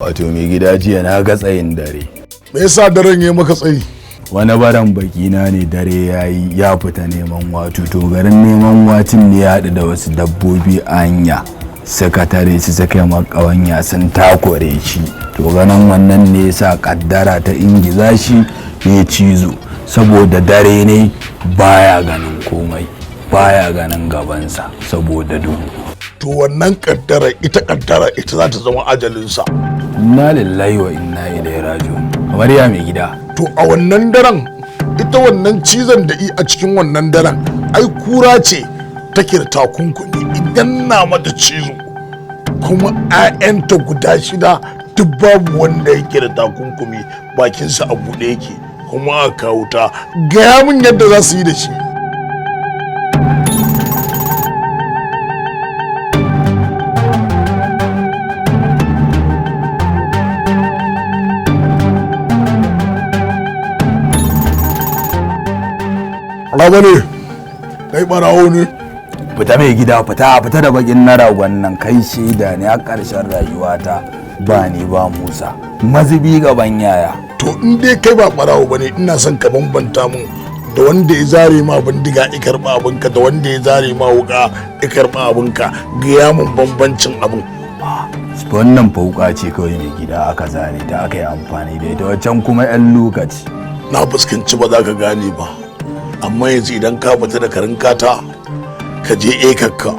Wato mai gida jiya na ga tsayin dare. Me yasa daren ya maka tsayi? Wani baran baki na ne dare yayi ya fita neman wato to garin neman watin ne ya haɗu da wasu dabbobi a hanya. Suka tare shi suka yi makawanya sun takure shi. To ganin wannan ne yasa kaddara ta ingiza shi ya cizo saboda dare ne baya ganin komai. Baya ganin gabansa saboda duhu. To wannan kaddara ita za ta zama ajalinsa. Inna lillahi wa inna ilaihi raji'un. Kamar ya mai gida. To a wannan daren ita wannan cizon da a cikin wannan daren ai kura ce take da takunkumi idan na mata cizo kuma 'ya'yanta guda 6 duk babu wanda yake da takunkumi bakinsa a buɗe yake kuma a kawo ta gaya min yadda za su yi da shi. Baba ne, kai barawo ne. Fita mai gida fita da bakin na ragon nan kai shaida ne a ƙarshen rayuwata ba ni ba Musa. Mazubi gaban yaya. To in dai kai ba barawo bane ina son ka bambanta mun da wanda ya zare ma bindiga ya karba abinka da wanda ya zare ma wuka ya karba abinka gaya mun bambancin abin. Wannan fauka ce kawai mai gida aka zare ta aka yi amfani da ita wancan kuma 'yan lokaci. Na fuskanci ba za ka gane ba. Amma yanzu idan ka fita da karin kata ka je ekarka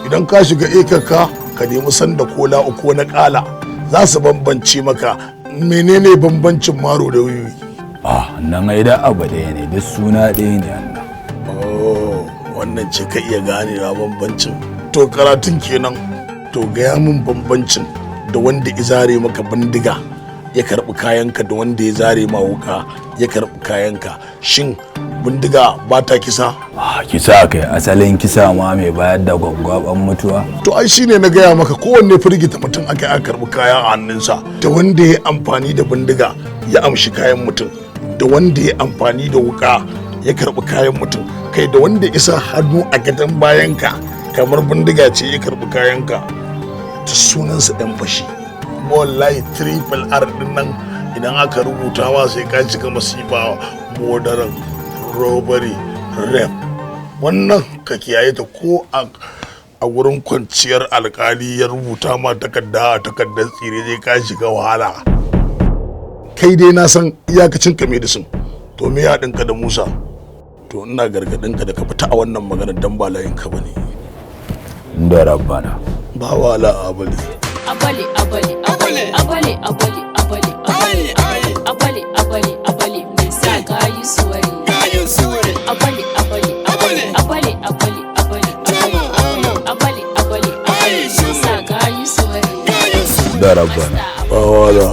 idan ka shiga ekarka ka nemi sanda kola uku na kala za su bambance maka menene bambancin maro da wiwi. Nan ai da abu ɗaya ne duk suna ɗaya ne annan. Wannan ce ka iya ganewa bambancin to karatun kenan to gaya min bambancin da wanda ya zare maka bindiga ya karbi kayanka da wanda ya zare ma wuka ya karbi kayanka shin bindiga ba ta kisa? Kisa kai asalin kisa ma mai bayar da gwaggwaban mutuwa. To ai shine na gaya maka kowanne firgita mutum aka karbi kaya a hannunsa da wanda ya amfani da bindiga ya amshi kayan mutum da wanda ya amfani da wuka ya karbi kayan mutum kai da wanda isa hannu a gadon bayanka kamar bindiga ce ya karbi kayanka ta sunansa ɗan fashi. Wallahi triple R din nan idan aka rubuta ma sai ka cika masifa modaran robbery rap wannan ka kiyaye ta ko a wurin kwanciyar alkali ya rubuta ma takarda a takardar tsire zai ka shiga wahala. Kai dai na san iyakacin ka medicine to me ya ɗinka da Musa to ina gargaɗin ka da ka fita a wannan magana dan ba layin ka bane da rabbana ba wala abali abali abali abali abali abali abali abali abali abali abali mai sa gayu suwari abali abali abali abali abali abali abali abali abali sa gayu suwari da rabbana ba wala